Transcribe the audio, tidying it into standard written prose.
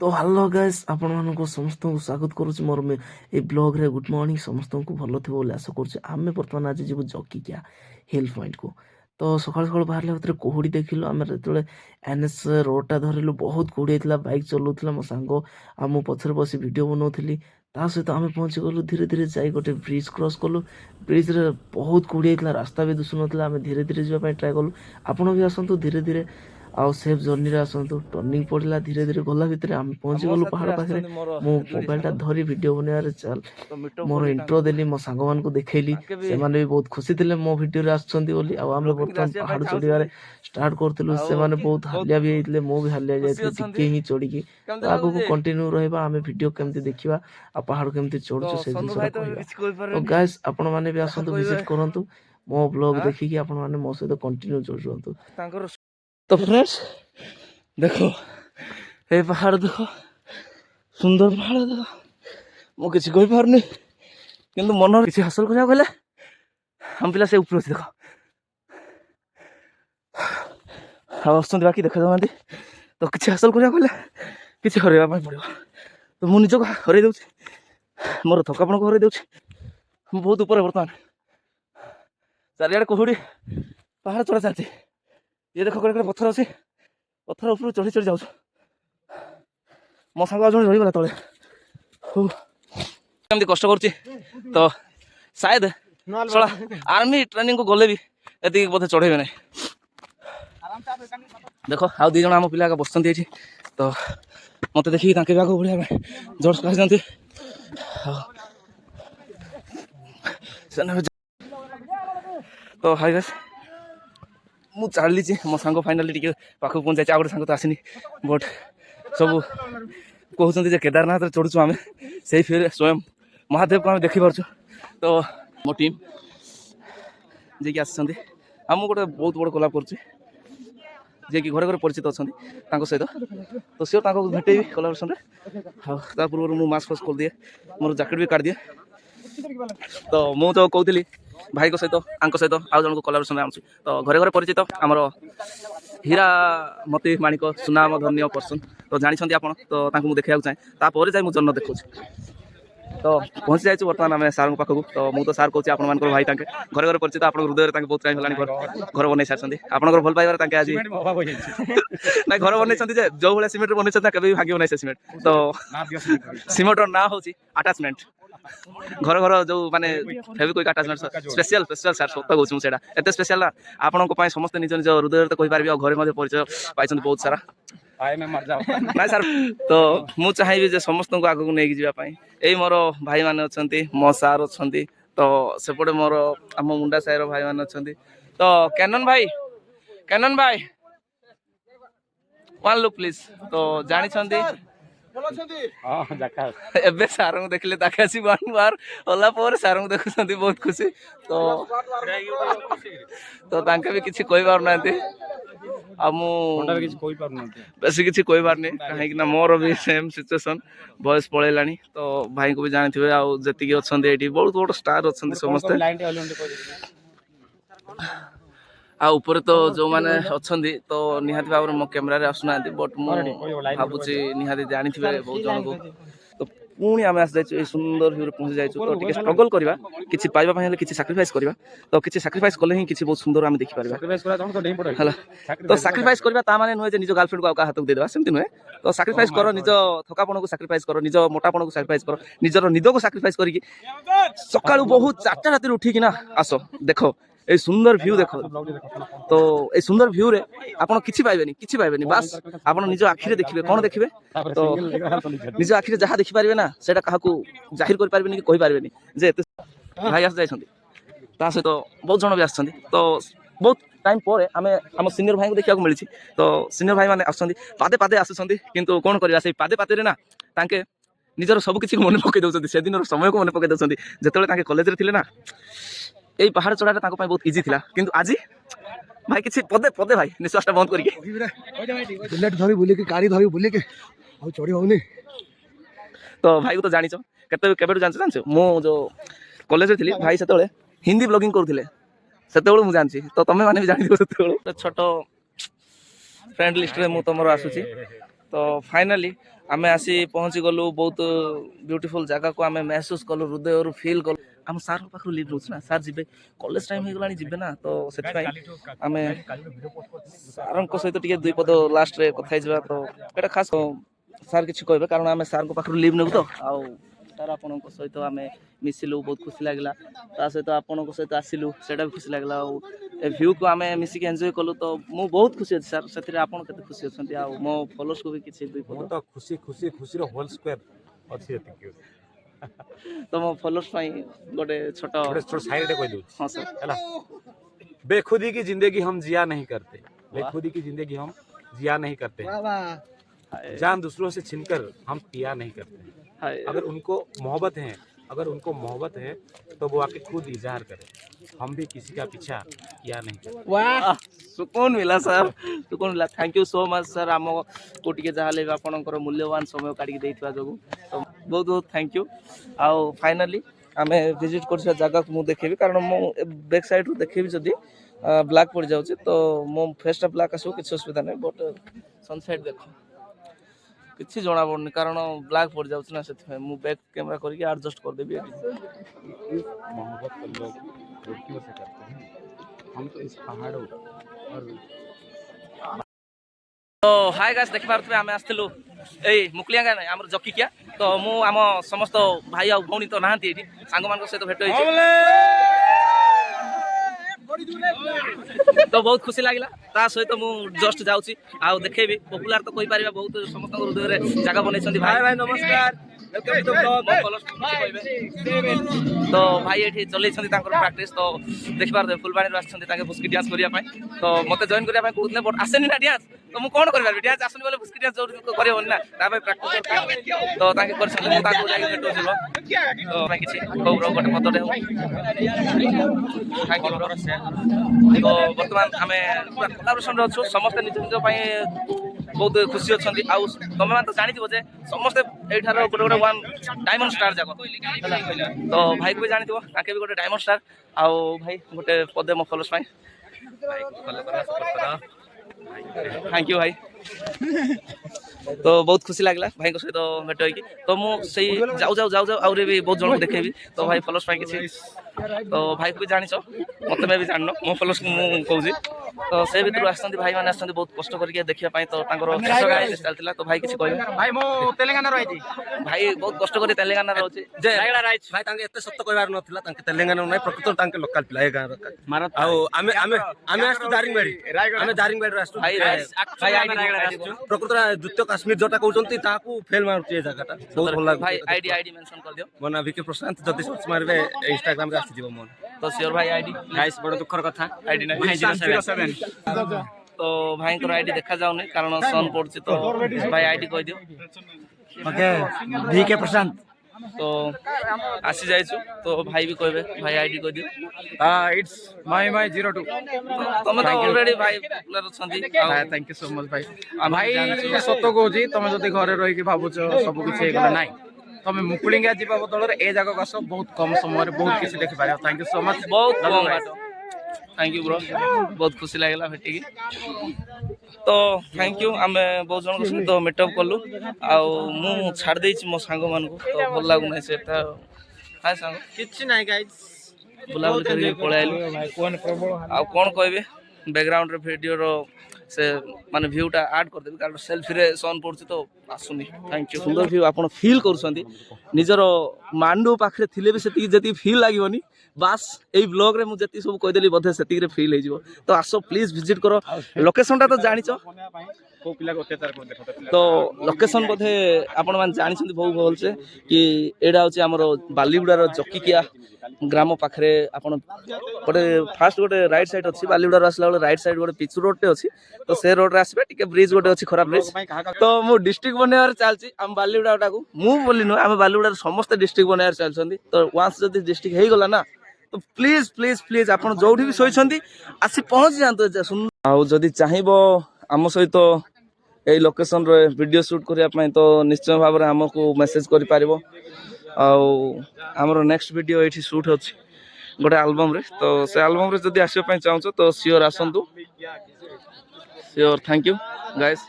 तो hello guys आपण मानको समस्त को स्वागत करूची मोर में ए ब्लॉग रे गुड मॉर्निंग समस्त को भलो थिबो बोली आशा करूची आमे वर्तमान आज जीव जकी क्या हिल पॉइंट को तो सकाळ सकाळ बाहरले भीतर कोहुडी देखिलो आमे जेतले एनएस रोडटा धरिलु बहुत कोहुडी हेतला बाइक चलौतला मो सांगो आ मो पछरे बसी वीडियो बनौथली ता सहित आमे पहुंची गलु धीरे धीरे जाई गोटे ब्रिज क्रॉस कलु ब्रिज रे बहुत कोहुडी हेतला रास्ता भी दुसु नथला आमे धीरे धीरे जीवा पय ट्राई कलु आपण भी आसंतु धीरे धीरे आउ सेफ जर्नी रे आसंतु टर्निंग पड़ला धीरे धीरे गला भितर आम पहुंची गलु पहाड़ पाखरे मो मोबाइल टा धरी वीडियो बनारे चल मोर इंट्रो देली मो सांग मान को देखैली से माने भी बहुत खुशी थिले मो वीडियो रे आछंती बोली आ आमे बर्तमान पहाड़ चढ़िबारे स्टार्ट करथिलु से माने बहुत हालिया भी हेतले मो भी हालिया जायति टिके ही चढ़ी की तो आगु को कंटिन्यू रहबा आमे वीडियो केमति देखिबा आ पहाड़ केमति चढ़छु से जिंस तो गाइस आपण माने भी आसंतु विजिट करंतु मो ब्लॉग देखि की आपण माने मो सहित कंटिन्यू जोड़जंतु तो फ्रेंड्स देखो ये पहाड़ देखो सुंदर पहाड़ देखो मु किसी कहि पारनी किंतु मन किसी हासिल करिया गले हम पिला से ऊपर देखो आसुंत बाकी देखा जाती तो किसी हासिल करिया गले किसी हरैबा पड़ो तो मु निजको हरई दउछि मोर थकापन को हरई दउछि मु बहुत ऊपर बर्तमान चारियाडे कोहुडी पहाड़ चढ़ा चलती ये देखो कड़े पत्थर अच्छे पत्थर ऊपर चढ़ी चढ़ी जाऊँ मो सांग आज रहीगला तले कमी कष्ट करुच्ची तो शायद आर्मी ट्रेनिंग को गले भी ये बोधे चढ़े ना देख आउ दी जन आम पिला बस तो मत देखिए बढ़िया जोश आसती तो हाय गाइस मु चली मो सांग फाइनाली टी पाख पहुँच जाए गोटे सांग तो आसनी बट सब कहते केदारनाथ चढ़ुचु आम से फिर स्वयं महादेव को आम देखिपरु तो मो टीम जे कि आम गोटे बहुत बड़ कोलाप कर घरे घरे परिचित अच्छा सहित तो सी भेटे कोलाबरेसन हाँ पूर्व मुझे मास्क फास्क खोल दिए मोर जैकेट भी काट दिए तो मु तो कहती भाई सहित सहित आउ जन को कोलाबरेसन आम तो घरे घरे परिचित आमर हीरा मती माणिक सुनाम धन्य पर्सन तो जानते आप तो मुझे देखा चाहे तापर जाए मुझे जन्म देखा तो पहुँची जाइए बर्तमान आम सार पाखक तो मुझे तो सार कहूँ आप भाई ताके घरे घरे परिचित आप हृदय बहुत टाइम है घर बन सारी आप भल पाइबार आज ना घर बन जो भाई सीमेंट बन के भाग्य बनाई से सीमेंट तो सीमेंट ना हूँ आटाचमेंट घर घर जो माने Fevikwik attachment special special sir सत कहूँ मुझे एत स्पेशल ना आपंप समस्त निज निज हृदय तो कहीपर घरे परिचय पाई बहुत सारा ना सर तो मु चाहिए समस्त को आगू नहीं जावाई यही मोर भाई मैंने अच्छा मो सार अच्छा तो सेपटे मोर आम मुंडा साहिर भाई मैंने अच्छा तो कैनन भाई वन लुक प्लीज तो जानी एबे सार को देखले ताकि वन बार होला पर सार को देखुं बहुत खुशी तो तो तांके भी किसी कहि पार नांती आ मु बेसी किसी कहि पार नै काहे कि ना मोर भी सेम सिचुएशन बॉयज पळेलानी तो भाई को भी जानिथिबे आ जति कि अछंती एठी बहुत बड़ स्टार अछंती समस्त आ ऊपर तो जो माने अछंती तो निहाती भाव मो कैमरा रे आसुना बट मु भाबुची निहाती जानिथिबे बहुत जन को तो पुणी आम आस जाइए सुंदर भ्यू पहुँची जाइए तो टे स्ट्रगल करवा किसी पाइबा किसी साक्रिफाइस करवा तो किसी साक्रिफाइस कले ही किसी बहुत सुंदर आम देखिपार तो साक्रिफाइस करवा माने नुहे निज गर्लफ्रेंड को हाथ को देदेवा सेमती नुहे तो साक्रिफाइस कर निज थकापन को साक्रिफाइस कर निज मोटापन को साक्रिफाइस कर निजर निद को साक्रिफाइस करके सकाळु बहुत 4टा राति उठिकिना आस देख ए सुंदर व्यू देख तो ए सुंदर व्यू रे आपन किछि पाइबेनी बस आपन निज आखिरे देखिबे कोन देखिबे तो निज आखिरे जहा देखि पारिबे ना सेटा काहाकू जाहिर कर पारिबेनी कि कहि पारिबेनी जे एते भाई आस जाइछंती ता से तो बहुत जण भी आछंती तो बहुत टाइम पर आमे हम सीनियर भाई को देखिया को मिलिछि तो सीनियर भाई माने आछंती पादे पादे आछंती किंतु कोन करबा से पादे पादे रे ना तांके निजर सब किछि मन पके दउछंती से दिनर समय को मन पके दउछंती जेतेले तांके कॉलेज रे थिले ना यही पहाड़ चढ़ाटा तांको बहुत इजी थिला किंतु आज भाई किसी पदे पदे भाई निश्वासटा बंद करके बुलेट धरी बुले के गाड़ी धरी बुले के आ चढ़ी होनी तो भाई को तो जानिछ केबेटू जानिछ मो जो कॉलेज रे थिली भाई सेतेले हिंदी ब्लॉगिंग करथिले सेतेले मु जानछि तो तमे माने भी जानि दियो सेतेले छोटो फ्रेंड लिस्ट रे मु तमरो आसुछि तो फाइनाली आम आसी पहुँची गलु बहुत ब्यूटीफुल जगह को आम महसूस कलु हृदय फिल कलु आम सार पाखु लिव रोच ना सार जी कॉलेज टाइम हो गला जी ना तो से आम सार सहित दुई पद लास्ट रे कथा जा तो ये खास सार किसी कहे कारण आम सार पाखु लिव नेबू तो आउ सार आपण सहित आम मिसिलु बहुत खुशी लगे सहित आपण सहित आसिलु से भी खुशी लगे भ्यू को आम मिसिक एंजॉय कलु तो मु बहुत खुशी अच्छी सार से आपड़ के खुशी अच्छा मो फॉलोअर्स को भी किसी दुई पद तो खुशी खुशी खुशी होल स्क्वायर अच्छी तो मो फॉलोअर्स गोटे छोट साइड कह दूँ हाँ सर बेखुदी की जिंदगी हम जिया नहीं करते बेखुदी की जिंदगी हम जिया नहीं करते जान दूसरों से छीनकर हम पिया नहीं करते अगर उनको मोहब्बत है तो वो आके खुद इजहार करे हम भी किसी का पीछा किया नहीं करते वाह सुकून मिला सर सुकून मिला thank you so much sir आम को टिके जहाँ आपंकर मूल्यवान समय काटिक देइथवा जो तो बहुत बहुत थैंक यू आउ फाइनाली आम विजिट कर जगह को मुझे देखेबी कारण मो बैक साइड रू देखेबी जदि ब्लैक पड़ जाऊँ तो मो फेसटा ब्लैक आसो किसी असुविधा नहीं बट सनसाइड देख किसी जना पड़नी कारण ब्लैक पड़ जाऊँ ना से मु बैक कैमरा करके एडजस्ट कर देबी मोहब्बत तो लोग लड़कियों से करते हैं हम तो इस पहाड़ों और तो हाय गाइस देखि पारथबे आमे आस्थिलु एई मुकलिया गाय आमर जकी किया तो मु आम समस्त भाई आ भौणी तो नाहंती एठी सांग मान सहित भेट तो बहुत खुशी लगे सहित मुझे जस्ट जाऊँगी आउ देखेबी पपुलार तो कहीपर बहुत समस्त हृदय जगह बनई भाई भाई नमस्कार तो भाई ये चल प्राक्ट तो देखी पारे फुलबाणी आसते भुस्की डांस करने तो मत जॉइन करने कहते बट आसेनी ना डांस तो मुझे कौन कर डांस आसनी बोले भुस्की डांस जो करना प्राक्ट तो भेटूँ तो किसी गोटे पदटे तो बर्तमान आम पूरा कोलाब्रेसन अच्छु समस्ते निज निज बहुत खुशी अच्छा आउ तुम मैंने तो जानी समस्ते ये गोटे गोटे वन डायमंड स्टार जाक तो भाई को भी जानी भी गोटे डायमंड स्टार आउ भाई गोटे पदे मो फॉलोअर्स थैंक यू भाई तो बहुत खुशी लगला भाई सहित भेट होगी तो मुझे जाऊ जाऊ जाऊ जाऊ आउे भी बहुत जन को देखेबी तो भाई फॉलोअर्स किसी तो भाई को भी जान मत भी जान मो फॉलोअर्स को कहूँ तो से भर आसती भाई मैंने आसती बहुत कष्ट करके देखा तो चलता तो भाई किसी कह भाई मो तेलंगाना रही भाई बहुत कष्ट कर तेलंगाना रोचे भाई एत सत कहबार नाला तेलंगाना ना प्रकृत लोकाल पिला ए गाँव प्रकृत द्वितीय काश्मीर जोटा कहते फेल मारे जगह बहुत भल लगे भाई आईडी आईडी मेंशन कर दियो मो ना विके प्रशांत जदि सर्च मारे इंस्टाग्राम रे आसी मन तो श्योर भाई आईडी गाइस बड़ दुखर कथा आईडी 907 तो भाई को आईडी देखा जाउनी कारण सन पड़छि तो भाई आईडी कह दियो ओके विके प्रशांत तो आसी जाइछु तो भाई भी कहबे भाई आईडी कह दियो इट्स माय 02 तुम तो ऑलरेडी भाई पॉपुलर छंदी थैंक यू सो मच भाई भाई सत कहूँ तुम जब घरे रही भावुच सब किसी नाई तुम मुकुलिंगा जीवा बदल ए जगह आस बहुत कम समय बहुत किसी देखी पार थैंक यू सो मच बहुत थैंक यू ब्रो बहुत खुशी लगला भेटिकी तो थैंक यू आम बहुत जन सहित मीटअप कलु आउ छाड़ देछि मो सांग मान को तो भल लागु नै सेटा हाय सांग किछि नाइ गाइस बुलाबुली करके पळाइलु आ कोन कहबे बैकग्राउंड रे वीडियो रो से माने व्यूटा ऐड कर देबी कारण सेल्फी रे सन पड़छि तो आसुनी थैंक यू सुंदर व्यू आपण फील करछंती निजर मांडू पाखरे थिले भी सेती जति फील लागिवनी बास ए ब्लॉग रे मु जति सब कह देली बधे सेती रे फील हे जिवो तो आसो प्लीज विजिट करो लोकेशन ता तो जानिचो को पिला को अत्याचार कर देखो तो लोकेशन बधे आपण मान जानिछंती बहुत भल से कि एडा होची हमर बालीगुडा रो जकीकिया ग्राम पाखरे आपण गोटे फास्ट गोटे राइट साइड अच्छी बालीगुडा आसला बेले राइट साइड गोटे पिच रोड टे अच्छी तो से रोड रे आसबे टिके ब्रिज गोटे अच्छी खराब ब्रिज तो मु डिस्ट्रिक्ट बनैवार चलची हम बालीगुडा टाकू मु बोली न हम बालीगुडा समस्त डिस्ट्रिक्ट बनैवार चलछंती तो वांस जदी डिस्ट्रिक्ट हे गला ना तो प्लीज प्लीज प्लीज आपण जोठी भी सोइछंती आसी पहुंच जानतो सुन आ जदी चाहिबो आम सहित यही लोकेशन रे वीडियो शूट करने तो निश्चय भाव में आमको मेसेज कर पारिबो आमर नेक्स्ट वीडियो ये शूट अच्छी गोटे एल्बम रे तो से एल्बम रे जदी आसीबा चाहूँ तो सियोर आसतु सियोर थैंक यू गाइस।